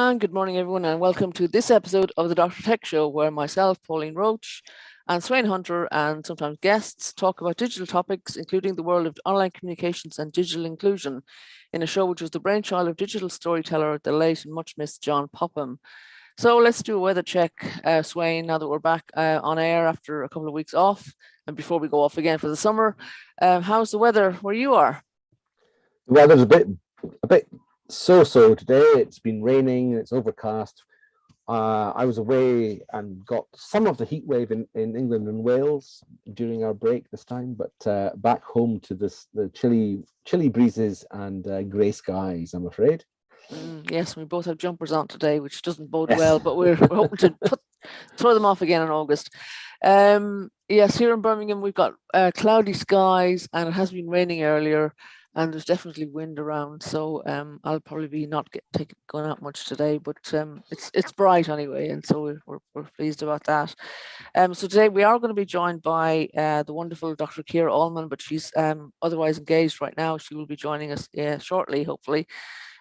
And good morning, everyone, and welcome to this episode of the Dr. Tech Show, where myself, Pauline Roche, and Sweyn Hunter, and sometimes guests talk about digital topics, including the world of online communications and digital inclusion, in a show which was the brainchild of digital storyteller, the late and much missed John Popham. So let's do a weather check, Sweyn, now that we're back on air after a couple of weeks off, and before we go off again for the summer. How's the weather where you are? The weather's a bit so today. It's been raining, it's overcast. I was away and got some of the heat wave in England and Wales during our break this time, but back home to the chilly breezes and grey skies, I'm afraid. Yes, we both have jumpers on today, which doesn't bode Yes. well, but we're hoping to throw them off again in August. Yes, here in Birmingham, we've got cloudy skies, and it has been raining earlier, and there's definitely wind around. So I'll probably be not going out much today, but it's bright anyway, and so we're pleased about that. So today we are going to be joined by the wonderful Dr. Ciara Allman, but she's otherwise engaged right now. She will be joining us shortly, hopefully.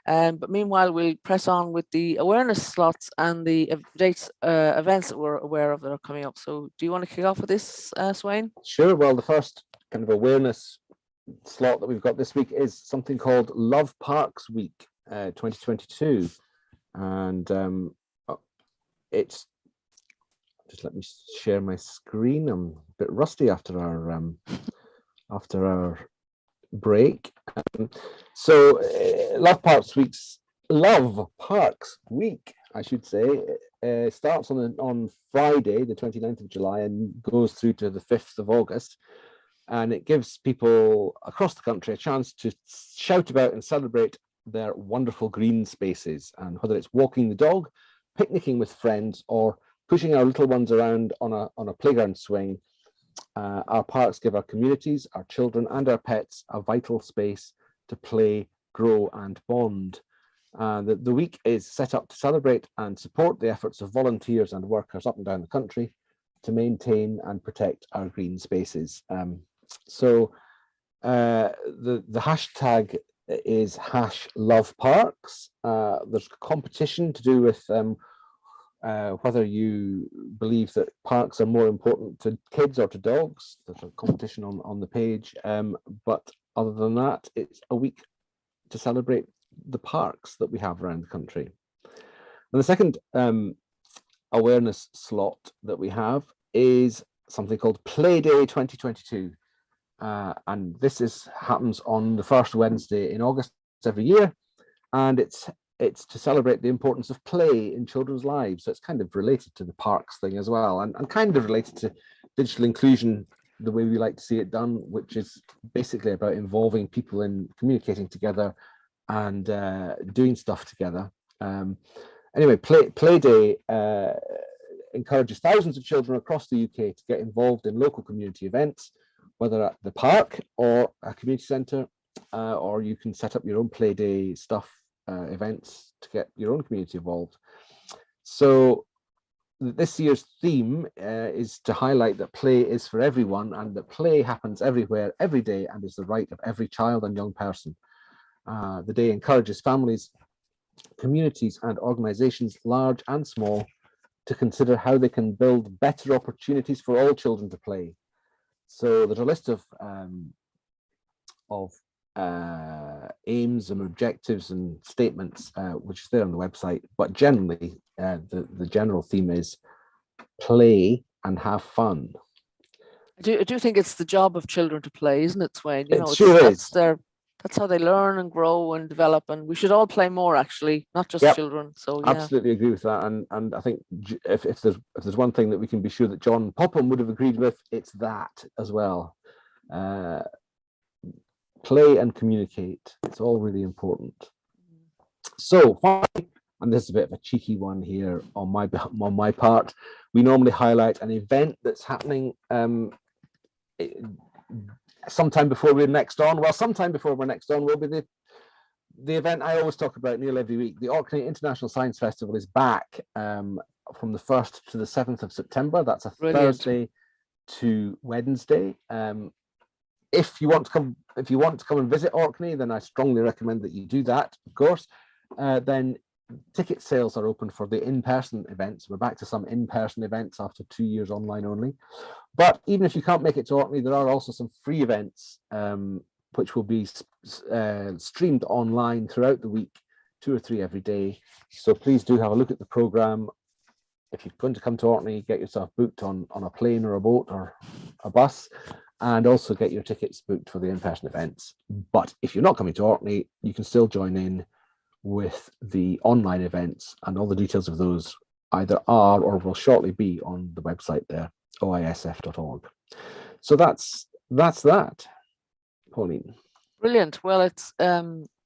But meanwhile, we'll press on with the awareness slots and the events that we're aware of that are coming up. So do you want to kick off with this, Sweyn? Sure. Well, the first kind of awareness slot that we've got this week is something called Love Parks Week 2022. And it's, just let me share my screen. I'm a bit rusty after our break. So Love Parks Week, I should say, starts on Friday, the 29th of July, and goes through to the 5th of August. And it gives people across the country a chance to shout about and celebrate their wonderful green spaces. And whether it's walking the dog, picnicking with friends, or pushing our little ones around on a playground swing, our parks give our communities, our children, and our pets a vital space to play, grow, and bond. The week is set up to celebrate and support the efforts of volunteers and workers up and down the country to maintain and protect our green spaces. So the hashtag is #LoveParks. There's a competition to do with whether you believe that parks are more important to kids or to dogs. There's a competition on the page. But other than that, it's a week to celebrate the parks that we have around the country. And the second awareness slot that we have is something called Play Day 2022. And this happens on the first Wednesday in August every year. And it's to celebrate the importance of play in children's lives. So it's kind of related to the parks thing as well, and kind of related to digital inclusion, the way we like to see it done, which is basically about involving people in communicating together and doing stuff together. Anyway, Play Day encourages thousands of children across the UK to get involved in local community events, whether at the park or a community centre, or you can set up your own Play Day stuff, events to get your own community involved. So this year's theme is to highlight that play is for everyone, and that play happens everywhere, every day, and is the right of every child and young person. The day encourages families, communities, and organisations, large and small, to consider how they can build better opportunities for all children to play. So there's a list of aims and objectives and statements, which is there on the website. But generally, the general theme is play and have fun. I do think it's the job of children to play, isn't it, Sweyn? It sure is. That's how they learn and grow and develop, and we should all play more, actually, not just children. So yeah, absolutely agree with that. And I think if there's one thing that we can be sure that John Popham would have agreed with, it's that as well. Play and communicate. It's all really important. So finally, and this is a bit of a cheeky one here on my part, we normally highlight an event that's happening sometime before we're next on. Well, sometime before we're next on will be the event I always talk about nearly every week. The Orkney International Science Festival is back from the 1st to the 7th of September. That's a Brilliant. Thursday to Wednesday. If you want to come and visit Orkney, then I strongly recommend that you do that, of course. Then ticket sales are open for the in-person events. We're back to some in-person events after 2 years online only. But even if you can't make it to Orkney, there are also some free events which will be streamed online throughout the week, 2 or 3 every day. So please do have a look at the programme. If you're going to come to Orkney, get yourself booked on a plane or a boat or a bus, and also get your tickets booked for the in-person events. But if you're not coming to Orkney, you can still join in with the online events, and all the details of those either are or will shortly be on the website there, oisf.org. So that's that, Pauline. Brilliant. Well, it's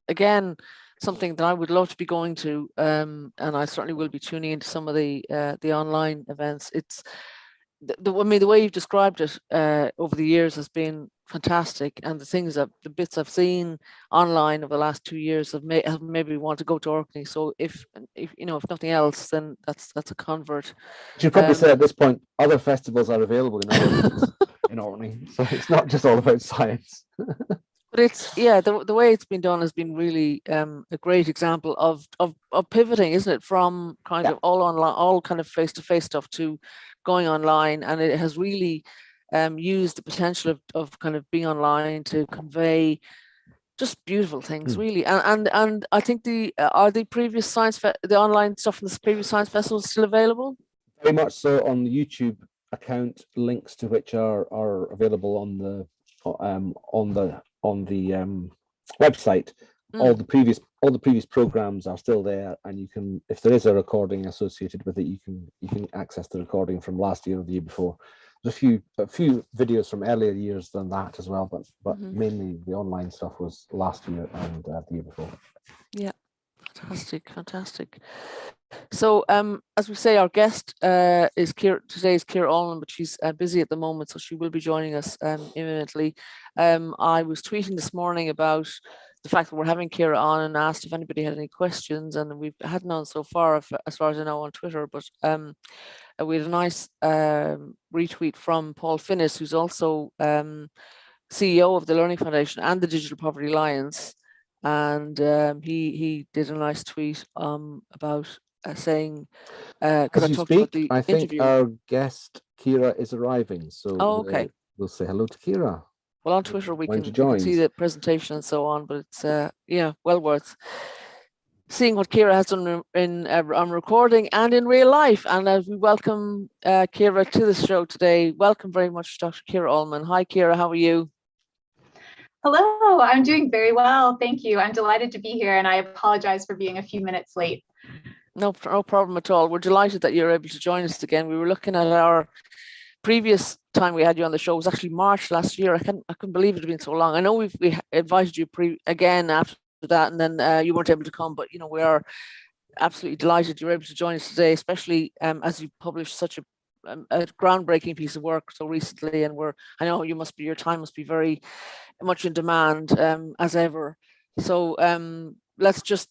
again something that I would love to be going to, and I certainly will be tuning into some of the online events. It's the way you've described it over the years has been fantastic, and the bits I've seen online over the last 2 years have made me want to go to Orkney. So if nothing else, then that's a convert. You should probably say at this point, other festivals are available in other weeks in Orkney, so it's not just all about science. But it's the way it's been done has been really a great example of pivoting, isn't it, from kind of all online, all kind of face-to-face stuff to going online, and it has really used the potential of kind of being online to convey just beautiful things, really. And I think the previous the online stuff from the previous science festivals still available? Very much so on the YouTube account, links to which are available on the website. All the previous programs are still there, and you can, if there is a recording associated with it, you can access the recording from last year or the year before. There's a few videos from earlier years than that as well, but mainly the online stuff was last year and the year before. Yeah, fantastic. So as we say, our guest is Ciara Allman, but she's busy at the moment, so she will be joining us imminently. I was tweeting this morning about the fact that we're having Ciara on, and asked if anybody had any questions, and we've had none so far, as far as I know, on Twitter. But we had a nice retweet from Paul Finnis, who's also CEO of the Learning Foundation and the Digital Poverty Alliance, and he did a nice tweet about saying, because I talked about the I think interview. our guest Ciara is arriving, so okay. We'll say hello to Ciara. Well, on Twitter we can see the presentation and so on, but it's well worth seeing what Ciara has done on recording and in real life. And as we welcome Ciara to the show today, welcome very much, Dr. Ciara Allman. Hi, Ciara, how are you? Hello, I'm doing very well, thank you. I'm delighted to be here, and I apologize for being a few minutes late. No problem at all. We're delighted that you're able to join us again. We were looking at our previous time we had you on the show. It was actually March last year. I couldn't believe it had been so long. I know we invited you again after that, and then you weren't able to come, but we are absolutely delighted you're able to join us today, especially as you published such a groundbreaking piece of work so recently, and I know your time must be very much in demand as ever. So let's just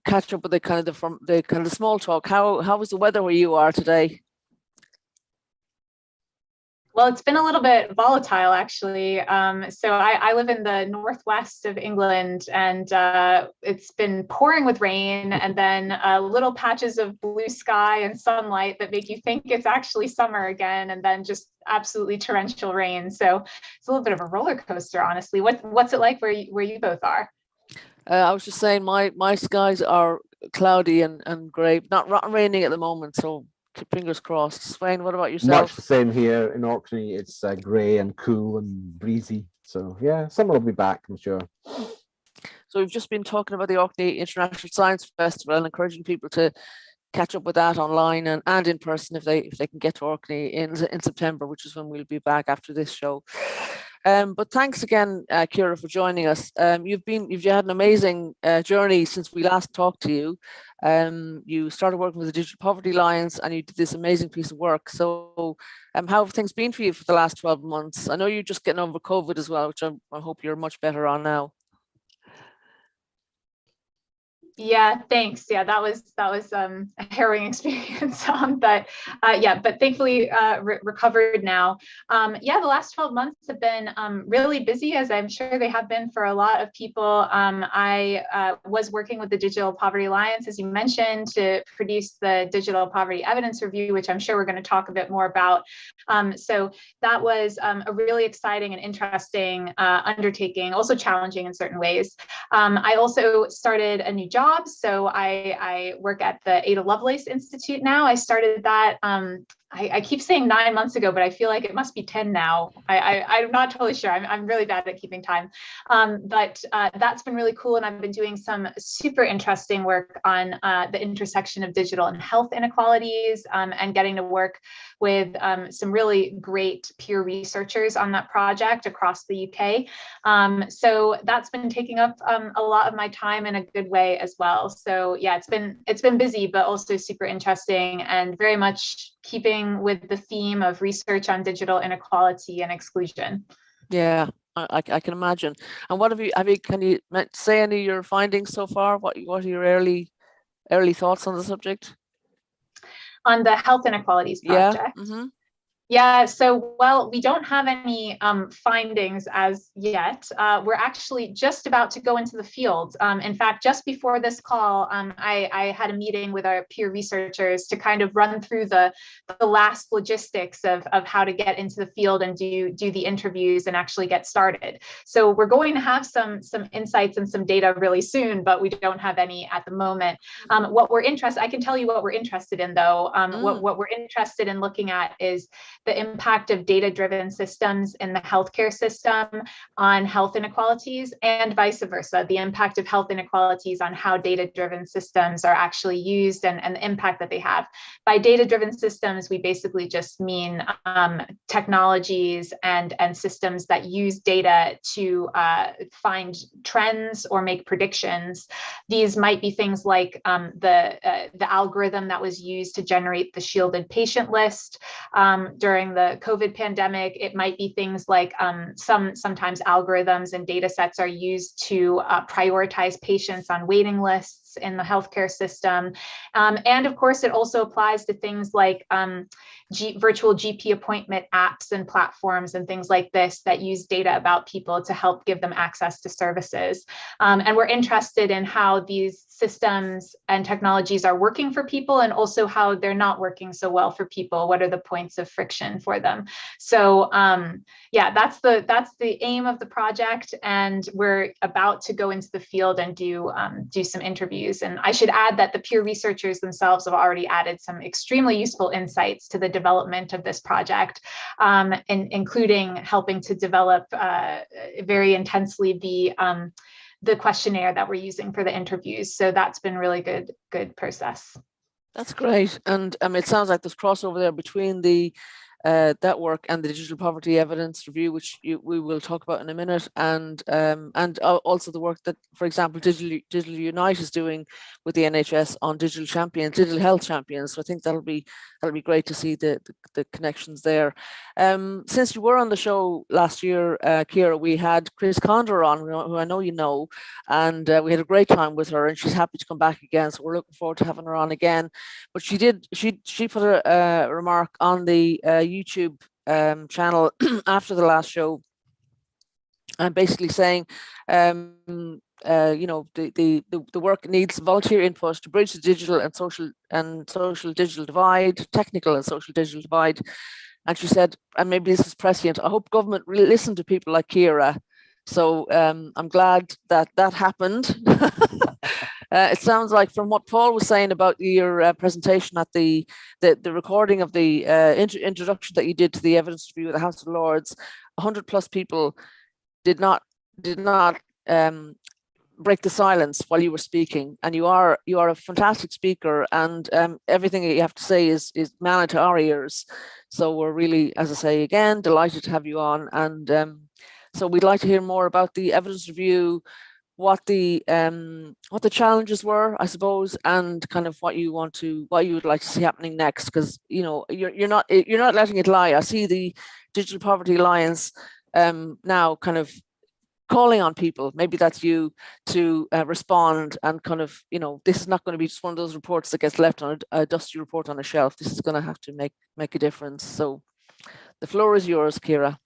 catch up with the kind of small talk. How was the weather where you are today? Well, it's been a little bit volatile, actually. So I live in the northwest of England, and it's been pouring with rain, and then little patches of blue sky and sunlight that make you think it's actually summer again, and then just absolutely torrential rain. So it's a little bit of a roller coaster, honestly. What's it like where you both are? I was just saying my skies are cloudy and grey, not raining at the moment, so fingers crossed. Sweyn, what about yourself? Much the same here in Orkney. It's grey and cool and breezy. So yeah, summer will be back, I'm sure. So we've just been talking about the Orkney International Science Festival and encouraging people to catch up with that online and in person if they can get to Orkney in September, which is when we'll be back after this show. But thanks again, Ciara, for joining us. You've had an amazing journey since we last talked to you. You started working with the Digital Poverty Alliance, and you did this amazing piece of work. So how have things been for you for the last 12 months? I know you're just getting over COVID as well, which I hope you're much better on now. Yeah, thanks. Yeah, that was a harrowing experience. But thankfully recovered now. Yeah, the last 12 months have been really busy, as I'm sure they have been for a lot of people. I was working with the Digital Poverty Alliance, as you mentioned, to produce the Digital Poverty Evidence Review, which I'm sure we're going to talk a bit more about. So that was a really exciting and interesting undertaking, also challenging in certain ways. I also started a new job. So I work at the Ada Lovelace Institute now. I started that. I keep saying 9 months ago, but I feel like it must be 10 now. I'm not totally sure. I'm really bad at keeping time. But that's been really cool. And I've been doing some super interesting work on the intersection of digital and health inequalities, and getting to work with some really great peer researchers on that project across the UK. So that's been taking up a lot of my time in a good way as well. So yeah, it's been busy, but also super interesting, and very much keeping with the theme of research on digital inequality and exclusion. Yeah, I can imagine. And what can you say any of your findings so far? What are your early thoughts on the subject? On the health inequalities project? Yeah. Mm-hmm. Yeah, so, well, we don't have any findings as yet. We're actually just about to go into the field. In fact, just before this call, I had a meeting with our peer researchers to kind of run through the last logistics of how to get into the field and do the interviews and actually get started. So we're going to have some insights and some data really soon, but we don't have any at the moment. I can tell you what we're interested in, though. What we're interested in looking at is the impact of data-driven systems in the healthcare system on health inequalities, and vice versa, the impact of health inequalities on how data-driven systems are actually used, and the impact that they have. By data-driven systems, we basically just mean technologies and systems that use data to find trends or make predictions. These might be things like the algorithm that was used to generate the shielded patient list during the COVID pandemic. It might be things like sometimes algorithms and data sets are used to prioritize patients on waiting lists in the healthcare system. And of course, it also applies to things like virtual GP appointment apps and platforms and things like this that use data about people to help give them access to services. And we're interested in how these systems and technologies are working for people, and also how they're not working so well for people. What are the points of friction for them? So yeah, that's the aim of the project, and we're about to go into the field and do some interviews. And I should add that the peer researchers themselves have already added some extremely useful insights to the development of this project, including helping to develop very intensely the questionnaire that we're using for the interviews. So that's been really good process. That's great. And it sounds like there's crossover there between that work and the Digital Poverty Evidence Review, which we will talk about in a minute, and also the work that, for example, Digital Unite is doing with the NHS on digital health champions. So I think that'll be great to see the connections there. Since you were on the show last year, Ciara, we had Chris Condor on, who I know you know, and we had a great time with her, and she's happy to come back again. So we're looking forward to having her on again. But she put a remark on the YouTube channel after the last show, and basically saying, the work needs volunteer input to bridge the digital and social digital divide, technical and social digital divide. And she said, and maybe this is prescient, I hope government really listen to people like Ciara. So I'm glad that happened. It sounds like, from what Paul was saying about your presentation at the recording of the introduction that you did to the evidence review of the House of Lords, 100 plus people did not break the silence while you were speaking, and you are a fantastic speaker, and everything that you have to say is manna to our ears. So we're really, as I say again, delighted to have you on, and so we'd like to hear more about the evidence review, what the challenges were, I suppose, and kind of what you would like to see happening next, because you're not letting it lie. I see the Digital Poverty Alliance now kind of calling on people, maybe that's you, to respond and kind of, this is not going to be just one of those reports that gets left on a dusty report on a shelf. This is going to have to make a difference. So the floor is yours, Ciara.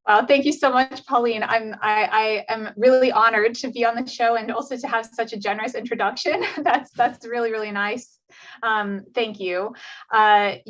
Well, thank you so much, Pauline. I am really honored to be on the show and also to have such a generous introduction. That's really, really nice. Thank you. I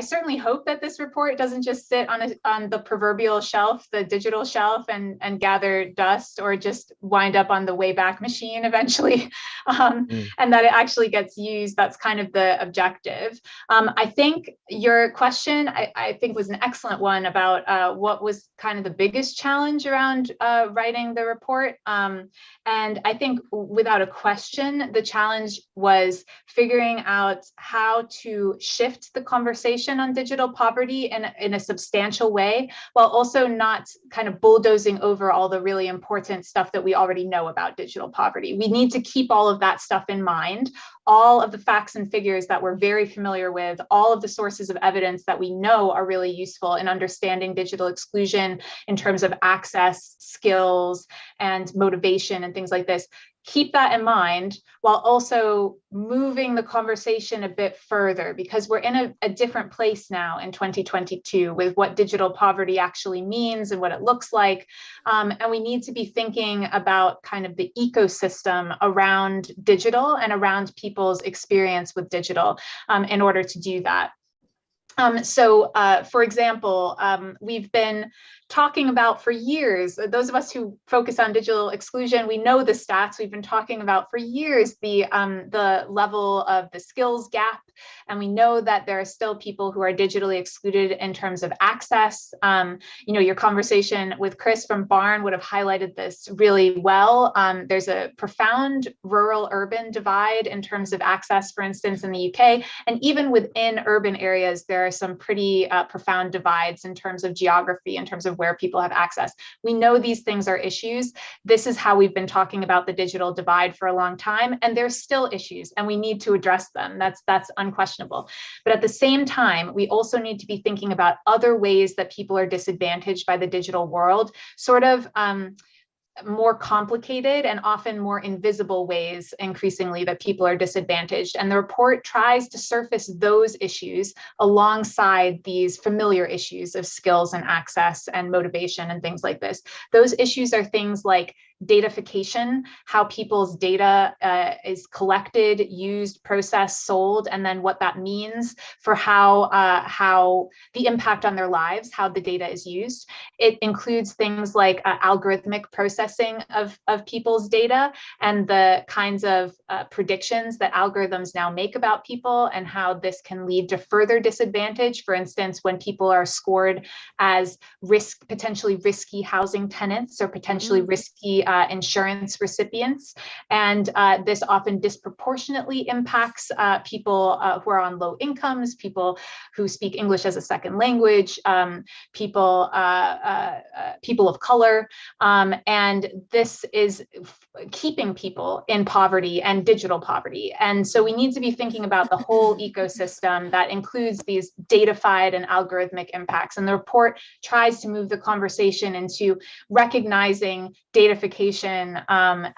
certainly hope that this report doesn't just sit on the proverbial shelf, the digital shelf, and gather dust, or just wind up on the Wayback Machine eventually, and that it actually gets used. That's kind of the objective. I think your question, I think, was an excellent one about what was kind of the biggest challenge around writing the report. And I think without a question, the challenge was figuring out how to shift the conversation on digital poverty in a substantial way, while also not kind of bulldozing over all the really important stuff that we already know about digital poverty. We need to keep all of that stuff in mind, all of the facts and figures that we're very familiar with, all of the sources of evidence that we know are really useful in understanding digital exclusion in terms of access, skills, and motivation and things like this. Keep that in mind while also moving the conversation a bit further, because we're in a different place now in 2022 with what digital poverty actually means and what it looks like. And we need to be thinking about kind of the ecosystem around digital and around people's experience with digital in order to do that. For example, we've been talking about for years, those of us who focus on digital exclusion, we know the stats. We've been talking about for years the level of the skills gap, and we know that there are still people who are digitally excluded in terms of access. Your conversation with Chris from Barn would have highlighted this really well. There's a profound rural-urban divide in terms of access, for instance, in the UK, and even within urban areas, there are some pretty profound divides in terms of geography, in terms of where people have access. We know these things are issues. This is how we've been talking about the digital divide for a long time, and there's still issues, and we need to address them. That's unquestionable. But at the same time, we also need to be thinking about other ways that people are disadvantaged by the digital world, sort of more complicated and often more invisible ways, increasingly, that people are disadvantaged. And the report tries to surface those issues alongside these familiar issues of skills and access and motivation and things like this. Those issues are things like datafication, how people's data is collected, used, processed, sold, and then what that means for how the impact on their lives, how the data is used. It includes things like algorithmic processing of people's data and the kinds of predictions that algorithms now make about people, and how this can lead to further disadvantage. For instance, when people are scored as potentially risky housing tenants or potentially risky insurance recipients. And this often disproportionately impacts people who are on low incomes, people who speak English as a second language, people of color. And this is keeping people in poverty and digital poverty. And so we need to be thinking about the whole ecosystem that includes these datafied and algorithmic impacts. And the report tries to move the conversation into recognizing datafication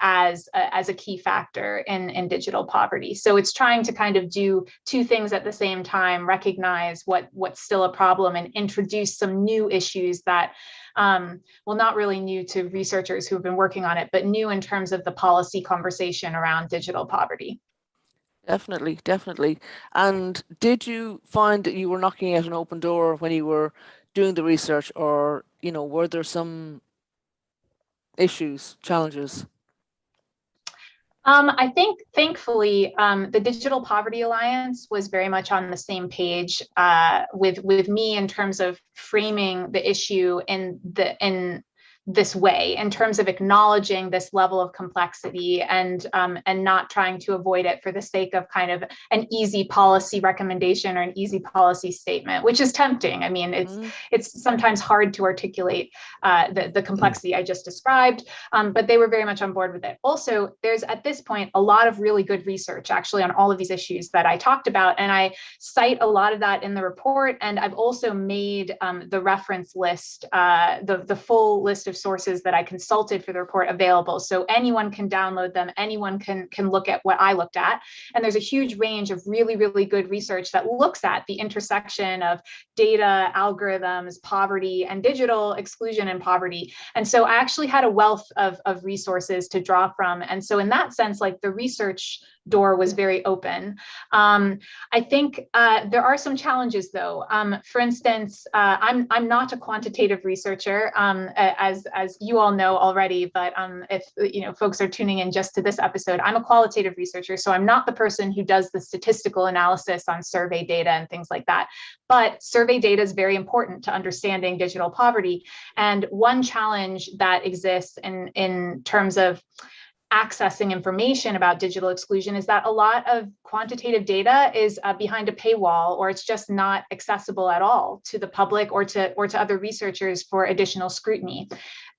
as a key factor in digital poverty. So it's trying to kind of do two things at the same time: recognize what's still a problem and introduce some new issues that, well, not really new to researchers who have been working on it, but new in terms of the policy conversation around digital poverty. Definitely, definitely. And did you find that you were knocking at an open door when you were doing the research, or, were there some issues, challenges? I think, thankfully, the Digital Poverty Alliance was very much on the same page with me in terms of framing the issue in this way in terms of acknowledging this level of complexity and not trying to avoid it for the sake of kind of an easy policy recommendation or an easy policy statement, which is tempting. I mean, it's sometimes hard to articulate the complexity I just described, but they were very much on board with it. Also, there's at this point a lot of really good research actually on all of these issues that I talked about, and I cite a lot of that in the report. And I've also made the reference list, the full list of sources that I consulted for the report available. So anyone can download them, anyone can look at what I looked at. And there's a huge range of really, really good research that looks at the intersection of data, algorithms, poverty, and digital exclusion and poverty. And so I actually had a wealth of resources to draw from. And so in that sense, like the research door was very open. I think there are some challenges though. For instance, I'm not a quantitative researcher, as you all know already, but if folks are tuning in just to this episode, I'm a qualitative researcher. So I'm not the person who does the statistical analysis on survey data and things like that. But survey data is very important to understanding digital poverty. And one challenge that exists in terms of accessing information about digital exclusion is that a lot of quantitative data is behind a paywall, or it's just not accessible at all to the public or to other researchers for additional scrutiny.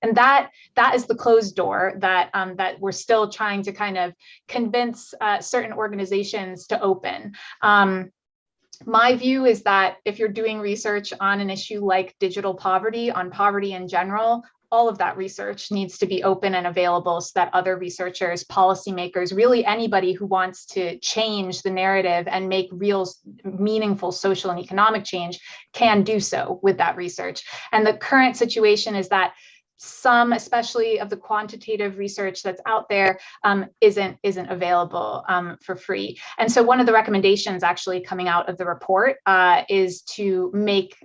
And that is the closed door that we're still trying to kind of convince certain organizations to open. My view is that if you're doing research on an issue like digital poverty, on poverty in general, all of that research needs to be open and available so that other researchers, policymakers, really anybody who wants to change the narrative and make real meaningful social and economic change can do so with that research. And the current situation is that some, especially of the quantitative research that's out there, isn't available for free. And so one of the recommendations actually coming out of the report is to make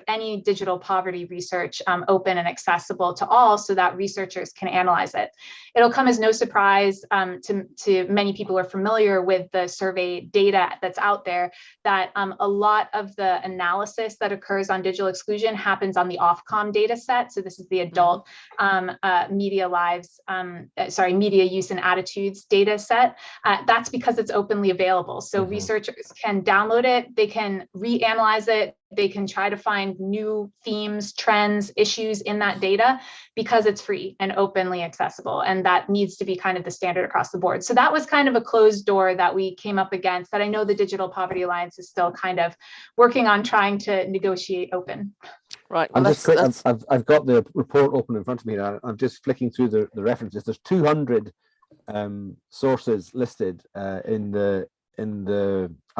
any digital poverty research open and accessible to all so that researchers can analyze it. It'll come as no surprise to many people who are familiar with the survey data that's out there that a lot of the analysis that occurs on digital exclusion happens on the Ofcom data set. So this is the adult media use and attitudes data set. That's because it's openly available. So researchers can download it, they can reanalyze it, they can try to find new themes, trends, issues in that data because it's free and openly accessible. And that needs to be kind of the standard across the board. So that was kind of a closed door that we came up against that I know the Digital Poverty Alliance is still kind of working on trying to negotiate open. Right. Well, I've got the report open in front of me now. I'm just flicking through the references. There's 200 sources listed at the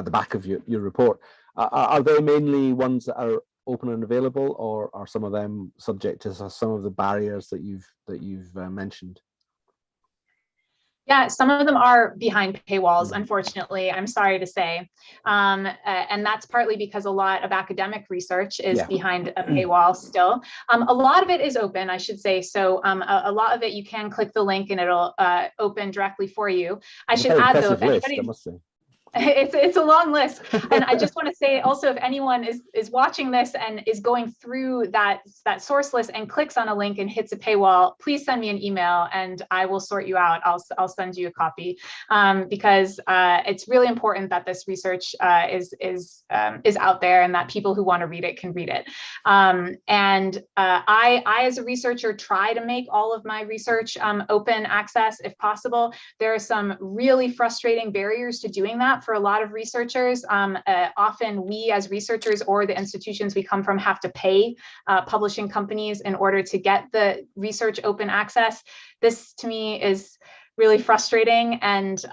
back of your report. Are they mainly ones that are open and available, or are some of them subject to some of the barriers that you've mentioned? Yeah, some of them are behind paywalls, unfortunately, I'm sorry to say. And that's partly because a lot of academic research is behind a paywall still. A lot of it is open, I should say. So a lot of it, you can click the link and it'll open directly for you. I should add though, if anybody... It's a long list. And I just want to say also, if anyone is watching this and is going through that source list and clicks on a link and hits a paywall, please send me an email and I will sort you out. I'll send you a copy because it's really important that this research is out there and that people who want to read it can read it. And I, as a researcher, try to make all of my research open access if possible. There are some really frustrating barriers to doing that for a lot of researchers. Often we as researchers or the institutions we come from have to pay publishing companies in order to get the research open access. This to me is really frustrating and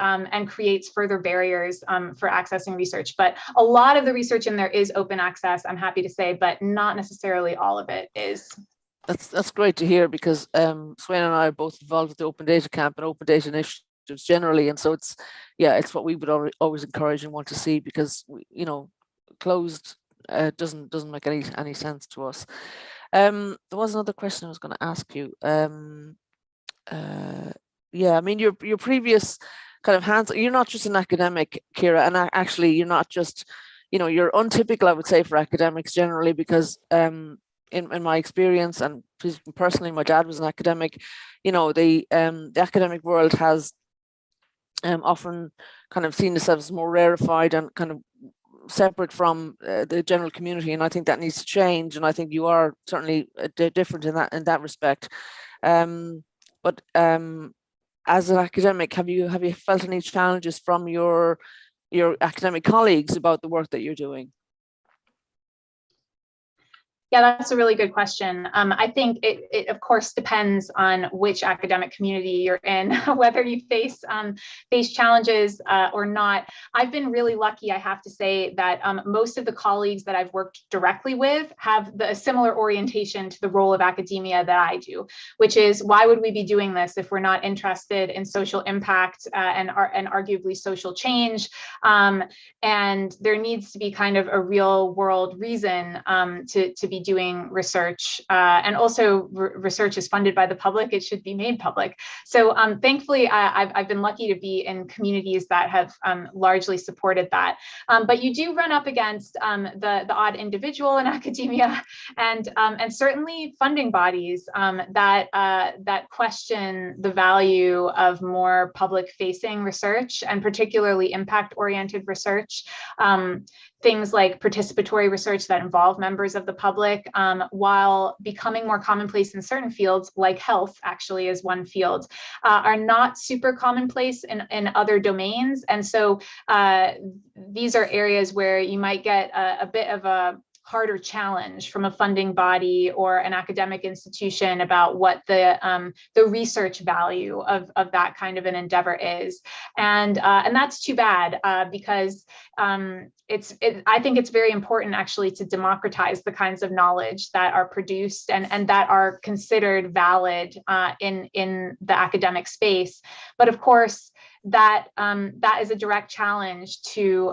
creates further barriers for accessing research. But a lot of the research in there is open access, I'm happy to say, but not necessarily all of it is. That's great to hear, because Sweyn and I are both involved with the Open Data Camp and Open Data Initiative generally, and so it's what we would always encourage and want to see, because closed doesn't make any sense to us. There was another question I was going to ask you. I mean, your previous kind of hands, you're not just an academic, Ciara, and actually you're not just, you're untypical, I would say, for academics generally, because in my experience, and personally, my dad was an academic, the academic world has often kind of seen themselves as more rarefied and kind of separate from the general community, and I think that needs to change. And I think you are certainly different in that respect. But as an academic, have you felt any challenges from your academic colleagues about the work that you're doing? Yeah, that's a really good question. I think it of course depends on which academic community you're in, whether you face challenges or not. I've been really lucky, I have to say, that most of the colleagues that I've worked directly with have a similar orientation to the role of academia that I do, which is, why would we be doing this if we're not interested in social impact and arguably social change? And there needs to be kind of a real world reason to be doing research, and also research is funded by the public. It should be made public. So thankfully, I've been lucky to be in communities that have largely supported that. But you do run up against the odd individual in academia, and certainly funding bodies that question the value of more public-facing research, and particularly impact-oriented research. Things like participatory research that involve members of the public, while becoming more commonplace in certain fields, like health actually is one field, are not super commonplace in other domains. And so these are areas where you might get a bit of a harder challenge from a funding body or an academic institution about what the research value of that kind of an endeavor is, and that's too bad, because I think it's very important actually to democratize the kinds of knowledge that are produced and that are considered valid in the academic space. But of course, that is a direct challenge to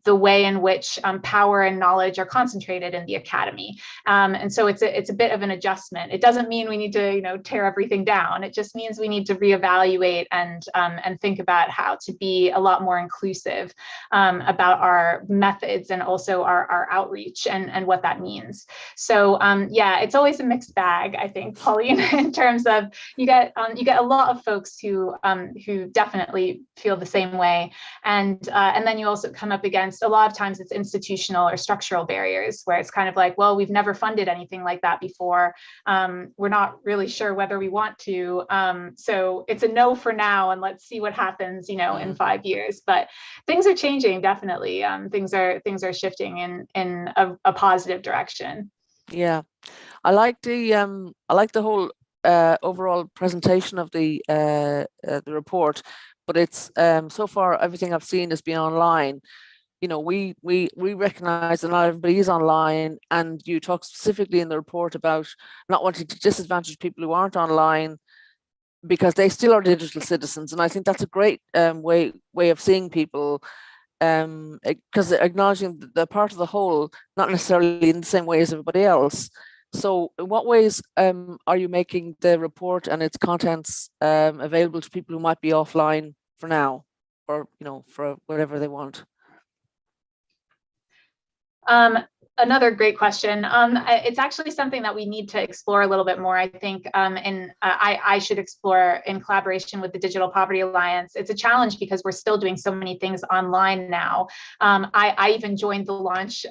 the way in which power and knowledge are concentrated in the academy, and so it's a bit of an adjustment. It doesn't mean we need to tear everything down. It just means we need to reevaluate and think about how to be a lot more inclusive about our methods and also our outreach and what that means. So yeah, it's always a mixed bag, I think, Pauline, in terms of you get a lot of folks who definitely feel the same way, and then you also come up against, a lot of times it's institutional or structural barriers, where it's kind of like, well, we've never funded anything like that before, we're not really sure whether we want to, so it's a no for now, and let's see what happens in 5 years. But things are changing, definitely. Things are shifting in a positive direction. Yeah, I like the whole overall presentation of the report, but it's so far everything I've seen has been online. We recognize that not everybody is online, and you talk specifically in the report about not wanting to disadvantage people who aren't online, because they still are digital citizens. And I think that's a great way of seeing people, because acknowledging the part of the whole, not necessarily in the same way as everybody else. So in what ways are you making the report and its contents available to people who might be offline for now, or for whatever they want? Another great question. It's actually something that we need to explore a little bit more, I think, and I should explore in collaboration with the Digital Poverty Alliance. It's a challenge because we're still doing so many things online now. I even joined the launch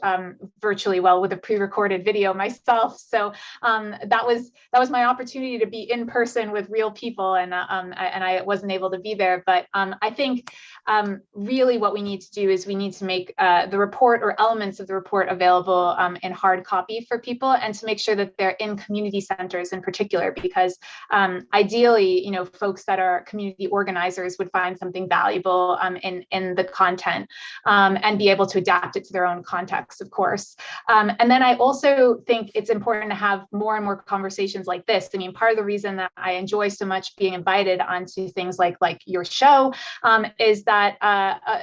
virtually, with a pre-recorded video myself. So that was my opportunity to be in person with real people, and I wasn't able to be there. But I think really what we need to do is we need to make the report or elements of the report available in hard copy for people, and to make sure that they're in community centers in particular, because ideally, folks that are community organizers would find something valuable in the content, and be able to adapt it to their own context, of course. And then I also think it's important to have more and more conversations like this. I mean, part of the reason that I enjoy so much being invited onto things like your show is that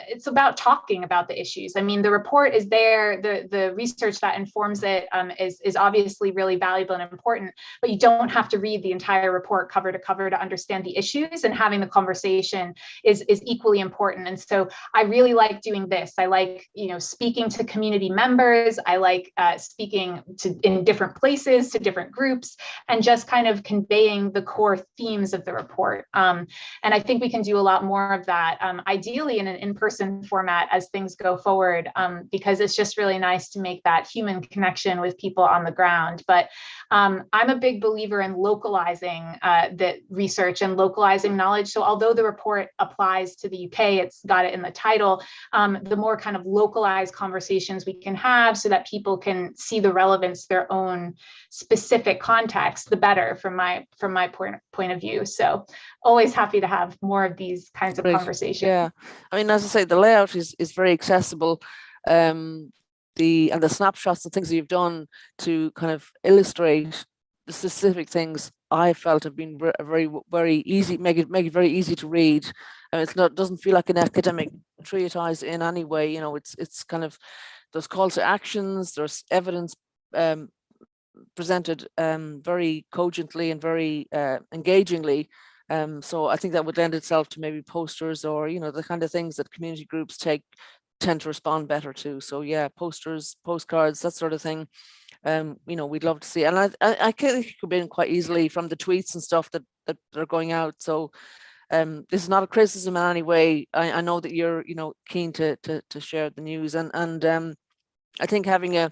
it's about talking about the issues. I mean, the report is there, the research research that informs it is obviously really valuable and important, but you don't have to read the entire report cover to cover to understand the issues, and having the conversation is equally important. And so I really like doing this. I like, speaking to community members. I like speaking in different places to different groups, and just kind of conveying the core themes of the report. And I think we can do a lot more of that, ideally in an in-person format as things go forward, because it's just really nice to make that human connection with people on the ground. But I'm a big believer in localizing the research and localizing knowledge. So although the report applies to the UK, it's got it in the title, the more kind of localized conversations we can have so that people can see the relevance to their own specific context, the better from my point of view. So always happy to have more of these kinds of conversations. Yeah, I mean, as I say, the layout is very accessible. The snapshots and things that you've done to kind of illustrate the specific things I felt have been very easy, make it very easy to read. And doesn't feel like an academic treatise in any way. It's kind of, there's calls to actions, there's evidence presented very cogently and very engagingly. So I think that would lend itself to maybe posters, or the kind of things that community groups tend to respond better to. So yeah, posters, postcards, that sort of thing. We'd love to see. And I think it could be in quite easily from the tweets and stuff that are going out. So this is not a criticism in any way. I know that you're keen to share the news, and I think having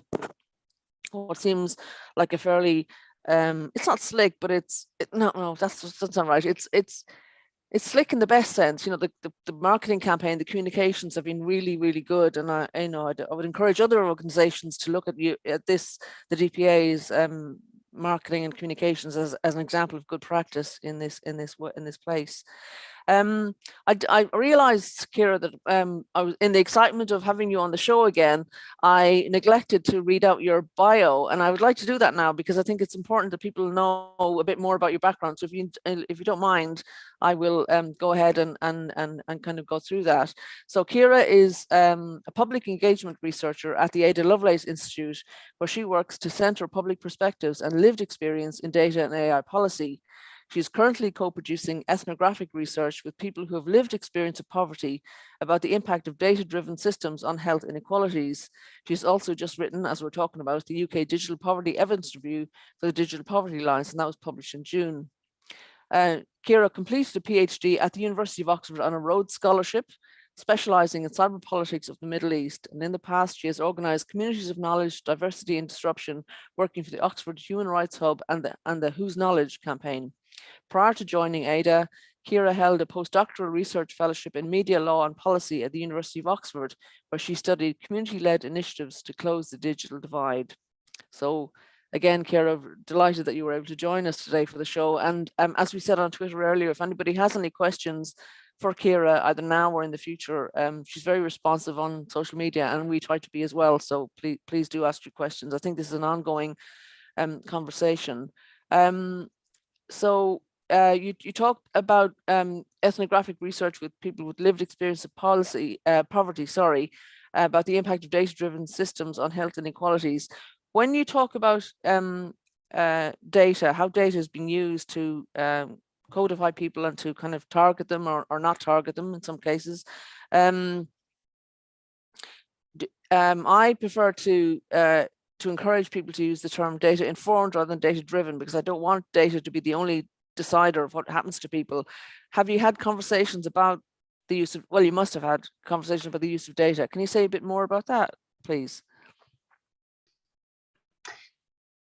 what seems like a fairly it's not slick, but no, that's not right. It's slick in the best sense. The marketing campaign, the communications have been really, really good, and I would encourage other organizations to look at the DPA's marketing and communications as an example of good practice in this place. I realized, Ciara, that I was, in the excitement of having you on the show again, I neglected to read out your bio, and I would like to do that now because I think it's important that people know a bit more about your background. So if you don't mind, I will go ahead and kind of go through that. So Ciara is a public engagement researcher at the Ada Lovelace Institute, where she works to center public perspectives and lived experience in data and AI policy. She is currently co-producing ethnographic research with people who have lived experience of poverty about the impact of data-driven systems on health inequalities. She's also just written, as we're talking about, the UK Digital Poverty Evidence Review for the Digital Poverty Alliance, and that was published in June. Ciara completed a PhD at the University of Oxford on a Rhodes Scholarship, specializing in cyber politics of the Middle East. And in the past, she has organized communities of knowledge, diversity and disruption, working for the Oxford Human Rights Hub and the Whose Knowledge campaign. Prior to joining Ada, Ciara held a postdoctoral research fellowship in media law and policy at the University of Oxford, where she studied community-led initiatives to close the digital divide. So again, Ciara, delighted that you were able to join us today for the show. And as we said on Twitter earlier, if anybody has any questions for Ciara, either now or in the future, she's very responsive on social media, and we try to be as well. So please do ask your questions. I think this is an ongoing conversation. So you talked about ethnographic research with people with lived experience of poverty, about the impact of data-driven systems on health inequalities. When you talk about data, how data is being used to codify people and to kind of target them or not target them in some cases, I prefer to encourage people to use the term data informed rather than data driven, because I don't want data to be the only decider of what happens to people. Have you had conversations about the use of, well, you must have had conversations about the use of data. Can you say a bit more about that, please?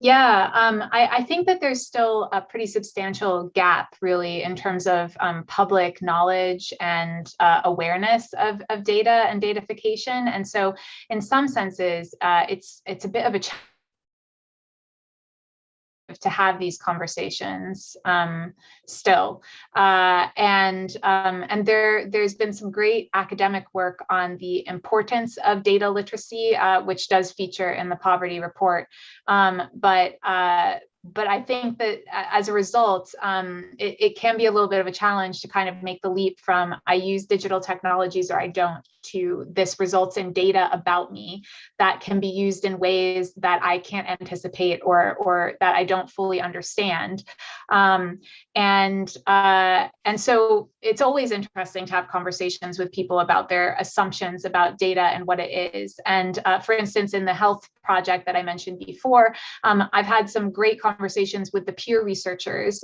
Yeah, I think that there's still a pretty substantial gap, really, in terms of public knowledge and awareness of data and datafication. And so in some senses, it's a bit of a challenge to have these conversations still. And there's been some great academic work on the importance of data literacy, which does feature in the poverty report. But but I think that as a result, it can be a little bit of a challenge to kind of make the leap from I use digital technologies or I don't, to this results in data about me that can be used in ways that I can't anticipate or that I don't fully understand. And so it's always interesting to have conversations with people about their assumptions about data and what it is. And for instance, in the health project that I mentioned before, I've had some great conversations with the peer researchers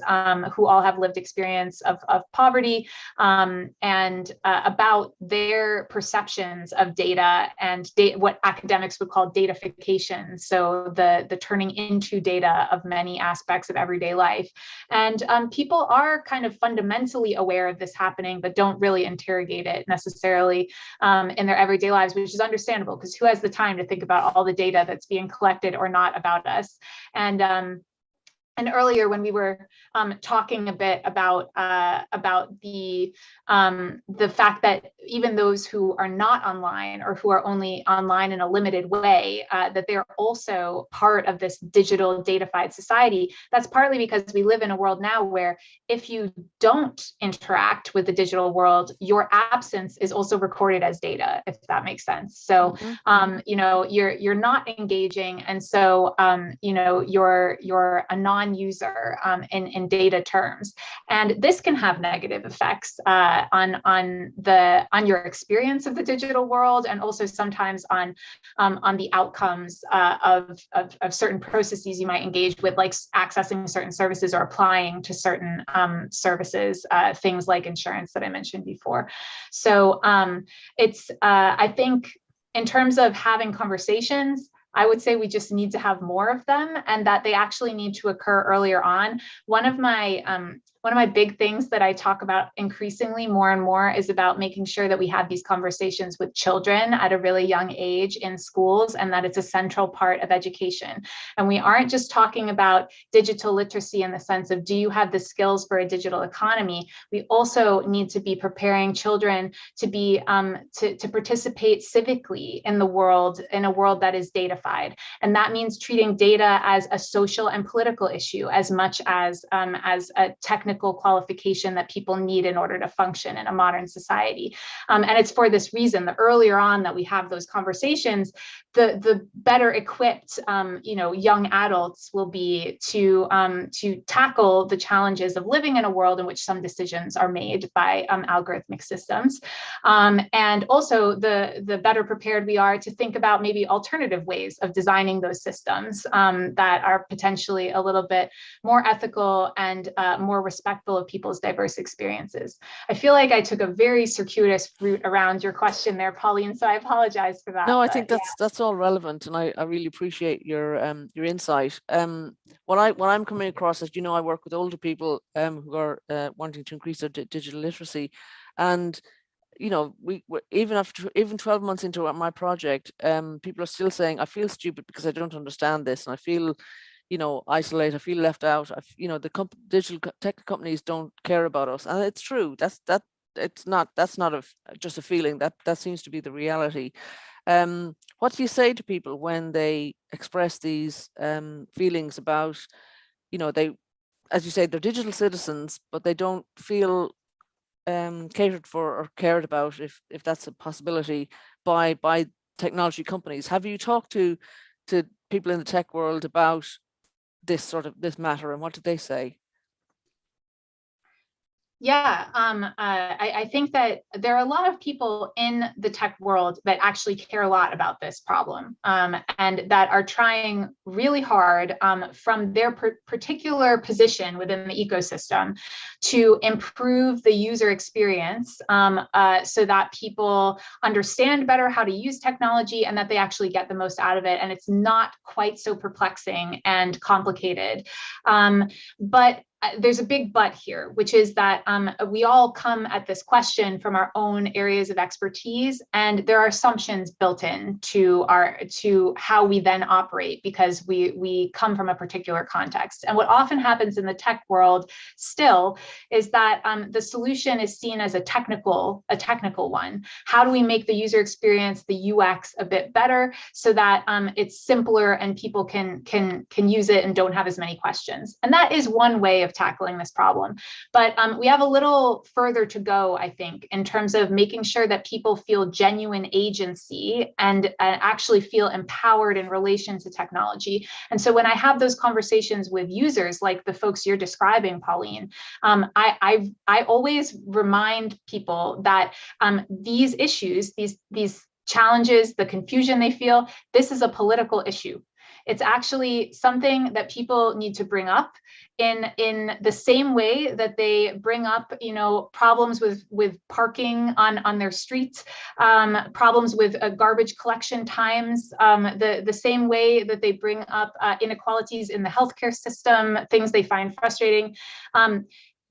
who all have lived experience of poverty and about their perceptions of data and what academics would call datafication. So the turning into data of many aspects of everyday life. And people are kind of fundamentally aware of this happening, but don't really interrogate it necessarily in their everyday lives, which is understandable because who has the time to think about all the data that's being collected or not about us? And earlier, when we were talking a bit about the fact that even those who are not online or who are only online in a limited way, that they're also part of this digital datafied society. That's partly because we live in a world now where if you don't interact with the digital world, your absence is also recorded as data, if that makes sense. So, you know, you're not engaging, and so you know, you're a non-user in data terms, and this can have negative effects on your experience of the digital world, and also sometimes on the outcomes of certain processes you might engage with, like accessing certain services or applying to certain services, things like insurance that I mentioned before. So it's I think in terms of having conversations, I would say we just need to have more of them, and that they actually need to occur earlier on. One of my big things that I talk about increasingly more and more is about making sure that we have these conversations with children at a really young age in schools, and that it's a central part of education. And we aren't just talking about digital literacy in the sense of, do you have the skills for a digital economy? We also need to be preparing children to be to participate civically in the world, in a world that is datafied. And that means treating data as a social and political issue as much as a technical qualification that people need in order to function in a modern society. And it's for this reason, the earlier on that we have those conversations, the better equipped you know, young adults will be to tackle the challenges of living in a world in which some decisions are made by algorithmic systems. And also the better prepared we are to think about maybe alternative ways of designing those systems that are potentially a little bit more ethical and more respectful of people's diverse experiences. I feel like I took a very circuitous route around your question there, Pauline, so I apologize for that. No, I think that's all relevant, and I really appreciate your insight. What I'm coming across is, you know, I work with older people who are wanting to increase their digital literacy, and you know, even 12 months into my project, people are still saying, I feel stupid because I don't understand this, and I feel, you know, isolated, I feel left out. You know, the digital tech companies don't care about us, and it's true. That's not just a feeling. That seems to be the reality. What do you say to people when they express these feelings about, you know, they, as you say, they're digital citizens, but they don't feel catered for or cared about, if that's a possibility, by technology companies? Have you talked to people in the tech world about this matter, and what did they say? Yeah, I think that there are a lot of people in the tech world that actually care a lot about this problem, and that are trying really hard from their particular position within the ecosystem to improve the user experience so that people understand better how to use technology and that they actually get the most out of it. And it's not quite so perplexing and complicated. But there's a big but here, which is that we all come at this question from our own areas of expertise, and there are assumptions built in to how we then operate because we come from a particular context. And what often happens in the tech world still is that the solution is seen as a technical one. How do we make the user experience, the UX, a bit better so that it's simpler and people can use it and don't have as many questions? And that is one way of tackling this problem. But we have a little further to go, I think, in terms of making sure that people feel genuine agency and actually feel empowered in relation to technology. And so when I have those conversations with users, like the folks you're describing, Pauline, I always remind people that these issues, these challenges, the confusion they feel, this is a political issue. It's actually something that people need to bring up in the same way that they bring up, problems with parking on their streets, problems with garbage collection times, the same way that they bring up inequalities in the healthcare system, things they find frustrating.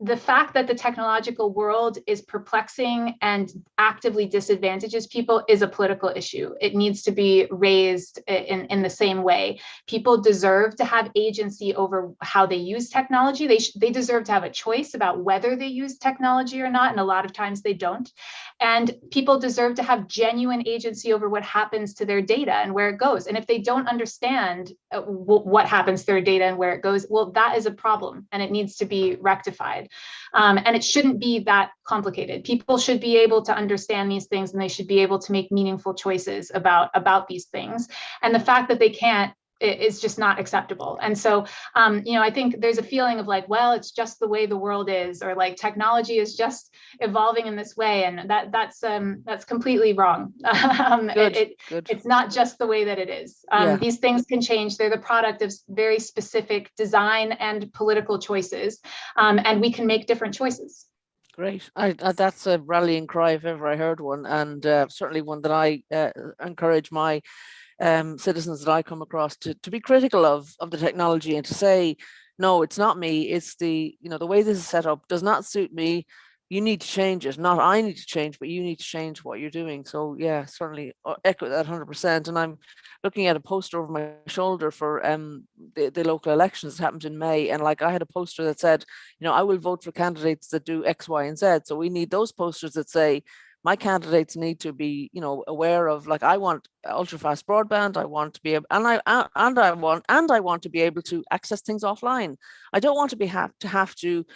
The fact that the technological world is perplexing and actively disadvantages people is a political issue. It needs to be raised in the same way. People deserve to have agency over how they use technology. They deserve to have a choice about whether they use technology or not, and a lot of times they don't. And people deserve to have genuine agency over what happens to their data and where it goes. And if they don't understand what happens to their data and where it goes, well, that is a problem and it needs to be rectified. And it shouldn't be that complicated. People should be able to understand these things and they should be able to make meaningful choices about these things. And the fact that they can't is just not acceptable. And so, I think there's a feeling of like, well, it's just the way the world is, or like technology is just evolving in this way. And that's completely wrong. Good. It's not just the way that it is. These things can change. They're the product of very specific design and political choices. And we can make different choices. Great. That's a rallying cry if ever I heard one, and certainly one that I encourage my citizens that I come across to be critical of the technology and to say, no, it's not me. It's the way this is set up does not suit me. You need to change it. Not I need to change, but you need to change what you're doing. So yeah, certainly echo that 100%. And I'm looking at a poster over my shoulder for the local elections that happened in May. And like I had a poster that said, I will vote for candidates that do X, Y, and Z. So we need those posters that say, my candidates need to be, aware of, like, I want ultra fast broadband. I want to be able, and I want to be able to access things offline. I don't want to have to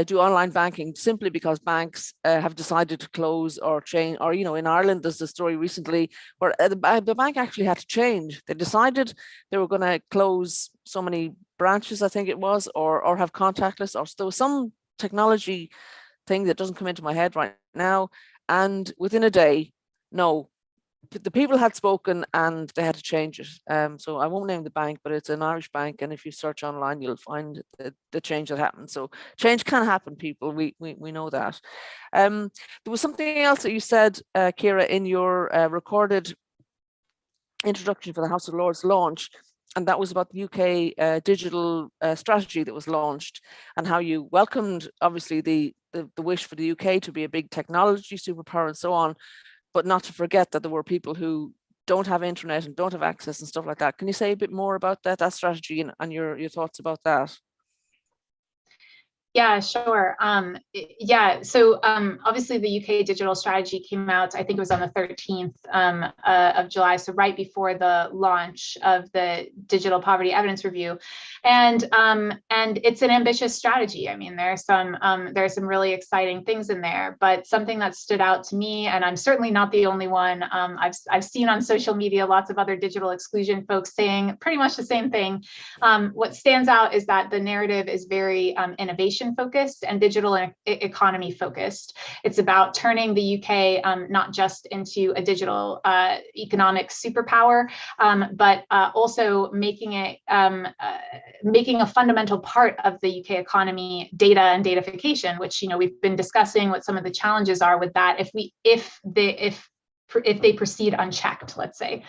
do online banking simply because banks have decided to close or change. Or in Ireland, there's a story recently where the bank actually had to change. They decided they were going to close so many branches, I think it was, or have contactless, or there was some technology thing that doesn't come into my head right now. And within a day, no, the people had spoken and they had to change it. So I won't name the bank, but it's an Irish bank. And if you search online, you'll find the change that happened. So change can happen, people. We know that. There was something else that you said, Ciara, in your recorded introduction for the House of Lords launch. And that was about the UK digital strategy that was launched, and how you welcomed, obviously, the wish for the UK to be a big technology superpower and so on, but not to forget that there were people who don't have internet and don't have access and stuff like that. Can you say a bit more about that strategy and your thoughts about that? Yeah, sure. So obviously the UK digital strategy came out, I think it was on the 13th of July, so right before the launch of the Digital Poverty Evidence Review. And it's an ambitious strategy. I mean, there are some really exciting things in there, but something that stood out to me, and I'm certainly not the only one, I've seen on social media lots of other digital exclusion folks saying pretty much the same thing. What stands out is that the narrative is very innovation focused and digital economy focused. It's about turning the UK not just into a digital economic superpower, but also making it making a fundamental part of the UK economy data and datafication, which we've been discussing what some of the challenges are with that. If if they proceed unchecked, let's say.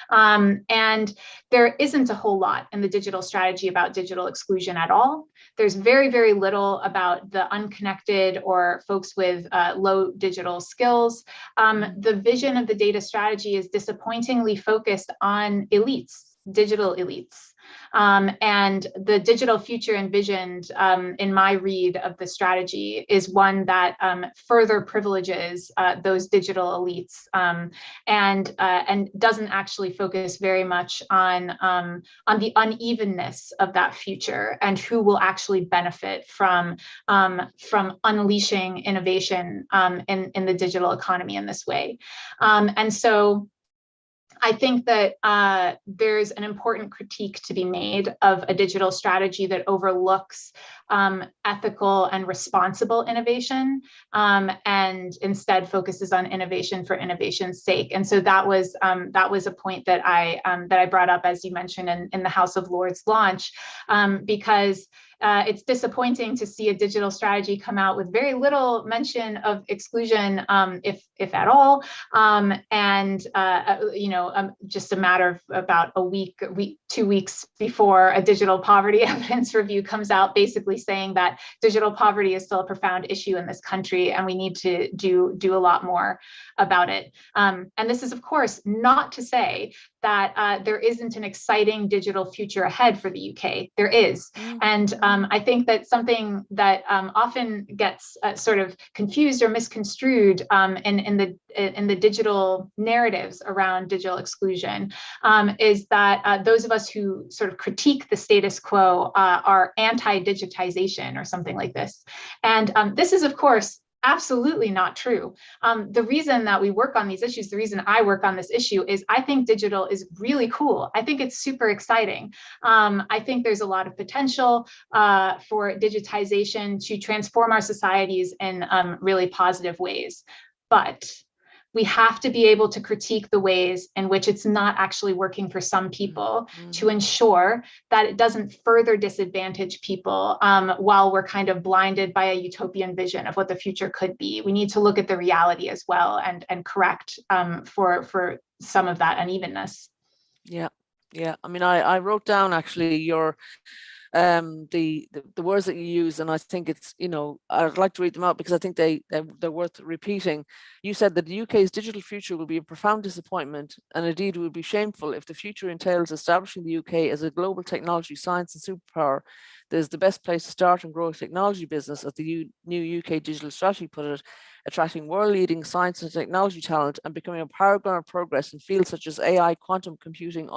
And there isn't a whole lot in the digital strategy about digital exclusion at all. There's very, very little about the unconnected or folks with low digital skills. The vision of the data strategy is disappointingly focused on elites, digital elites. And the digital future envisioned in my read of the strategy is one that further privileges those digital elites and doesn't actually focus very much on the unevenness of that future and who will actually benefit from unleashing innovation in the digital economy in this way. And so I think that there's an important critique to be made of a digital strategy that overlooks ethical and responsible innovation and instead focuses on innovation for innovation's sake. And so that was a point that I brought up, as you mentioned, in the House of Lords launch, because it's disappointing to see a digital strategy come out with very little mention of exclusion, if at all, and just a matter of about a week, 2 weeks before a digital poverty evidence review comes out, basically saying that digital poverty is still a profound issue in this country, and we need to do a lot more about it. And this is, of course, not to say that there isn't an exciting digital future ahead for the UK. There is. And I think that something that often gets sort of confused or misconstrued in the digital narratives around digital exclusion is that those of us who sort of critique the status quo are anti-digitization or something like this. And this is, of course, absolutely not true. The reason that we work on these issues, the reason I work on this issue is I think digital is really cool. I think it's super exciting. I think there's a lot of potential for digitization to transform our societies in really positive ways. But we have to be able to critique the ways in which it's not actually working for some people to ensure that it doesn't further disadvantage people while we're kind of blinded by a utopian vision of what the future could be. We need to look at the reality as well and correct for some of that unevenness. Yeah. I mean, I wrote down actually your the words that you use, and I think it's, I'd like to read them out because I think they're worth repeating. You said that the UK's digital future will be a profound disappointment, and indeed would be shameful if the future entails establishing the UK as a global technology, science and superpower that is the best place to start and grow a technology business, as the new UK digital strategy put it, attracting world-leading science and technology talent and becoming a paragon of progress in fields such as AI, quantum computing,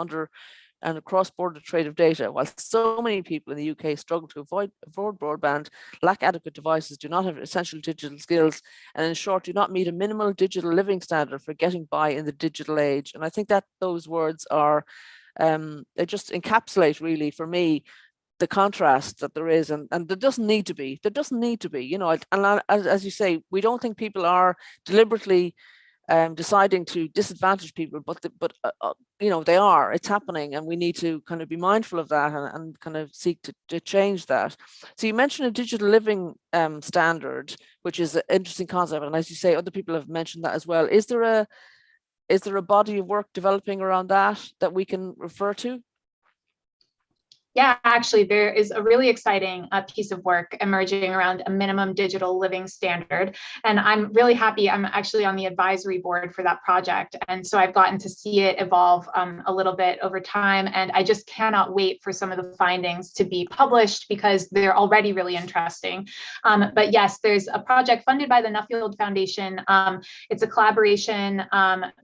and a cross-border trade of data. While so many people in the UK struggle to afford broadband, lack adequate devices, do not have essential digital skills, and in short, do not meet a minimal digital living standard for getting by in the digital age. And I think that those words are, they just encapsulate really for me the contrast that there is, and there doesn't need to be, and as you say, we don't think people are deliberately deciding to disadvantage people, but they are. It's happening, and we need to kind of be mindful of that and kind of seek to change that. So you mentioned a digital living standard, which is an interesting concept, and as you say, other people have mentioned that as well. Is there a body of work developing around that we can refer to? Yeah, actually, there is a really exciting piece of work emerging around a minimum digital living standard. And I'm really happy. I'm actually on the advisory board for that project. And so I've gotten to see it evolve a little bit over time. And I just cannot wait for some of the findings to be published because they're already really interesting. But yes, there's a project funded by the Nuffield Foundation. It's a collaboration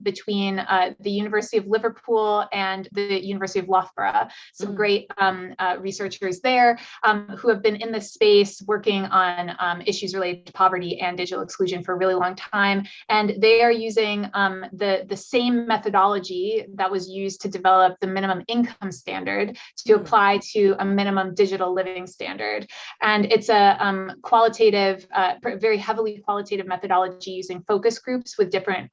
between the University of Liverpool and the University of Loughborough. Some great researchers there who have been in this space working on issues related to poverty and digital exclusion for a really long time. And they are using the same methodology that was used to develop the minimum income standard to apply to a minimum digital living standard. And it's a qualitative, very heavily qualitative methodology using focus groups with different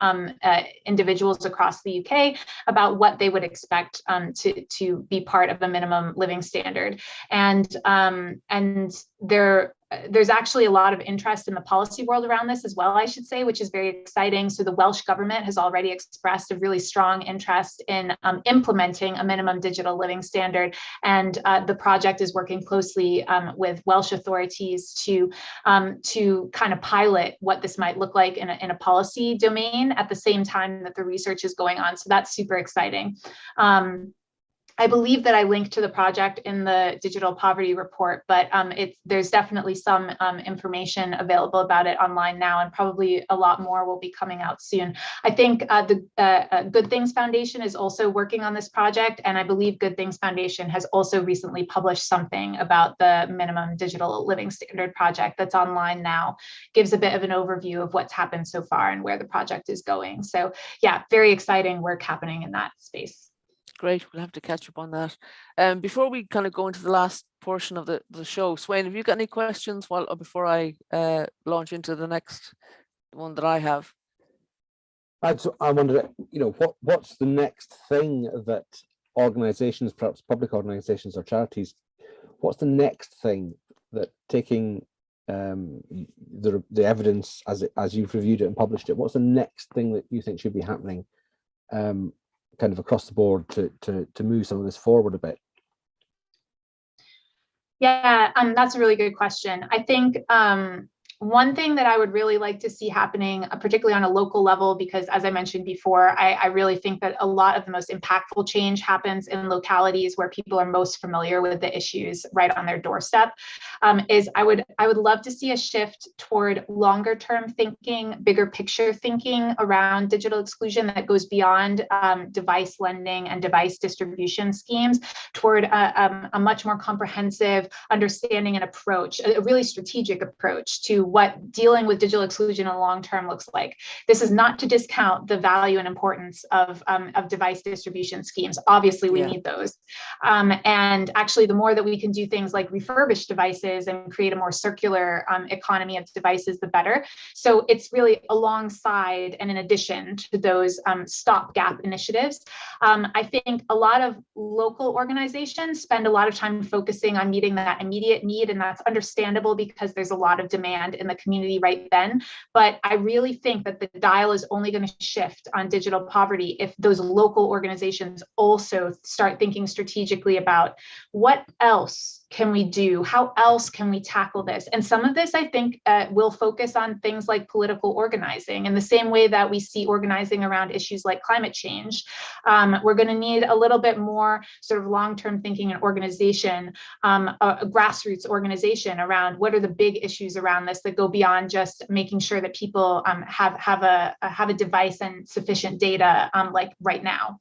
individuals across the UK about what they would expect to be part of a minimum living standard. And they're there's actually a lot of interest in the policy world around this as well, I should say, which is very exciting. So the Welsh government has already expressed a really strong interest in implementing a minimum digital living standard. And the project is working closely with Welsh authorities to kind of pilot what this might look like in a policy domain at the same time that the research is going on. So that's super exciting. I believe that I linked to the project in the digital poverty report, but there's definitely some information available about it online now, and probably a lot more will be coming out soon. I think the Good Things Foundation is also working on this project, and I believe Good Things Foundation has also recently published something about the minimum digital living standard project that's online now. Gives a bit of an overview of what's happened so far and where the project is going. So yeah, very exciting work happening in that space. Great, we'll have to catch up on that. Before we kind of go into the last portion of the show, Sweyn, have you got any questions before I launch into the next one that I have? I wonder, what's the next thing that organizations, perhaps public organizations or charities, what's the next thing that taking the evidence as you've reviewed it and published it, what's the next thing that you think should be happening kind of across the board to move some of this forward a bit? Yeah, that's a really good question. I think one thing that I would really like to see happening, particularly on a local level, because as I mentioned before, I really think that a lot of the most impactful change happens in localities where people are most familiar with the issues right on their doorstep, is I would love to see a shift toward longer term thinking, bigger picture thinking around digital exclusion that goes beyond device lending and device distribution schemes toward a much more comprehensive understanding and approach, a really strategic approach to what dealing with digital exclusion in the long term looks like. This is not to discount the value and importance of device distribution schemes. Obviously, we need those. And actually, the more that we can do things like refurbish devices and create a more circular economy of devices, the better. So it's really alongside and in addition to those stopgap initiatives. I think a lot of local organizations spend a lot of time focusing on meeting that immediate need, and that's understandable because there's a lot of demand in the community right then. But I really think that the dial is only going to shift on digital poverty if those local organizations also start thinking strategically about what else can we do? How else can we tackle this? And some of this, I think, will focus on things like political organizing in the same way that we see organizing around issues like climate change. We're going to need a little bit more sort of long-term thinking and organization, a grassroots organization around what are the big issues around this that go beyond just making sure that people have a device and sufficient data like right now.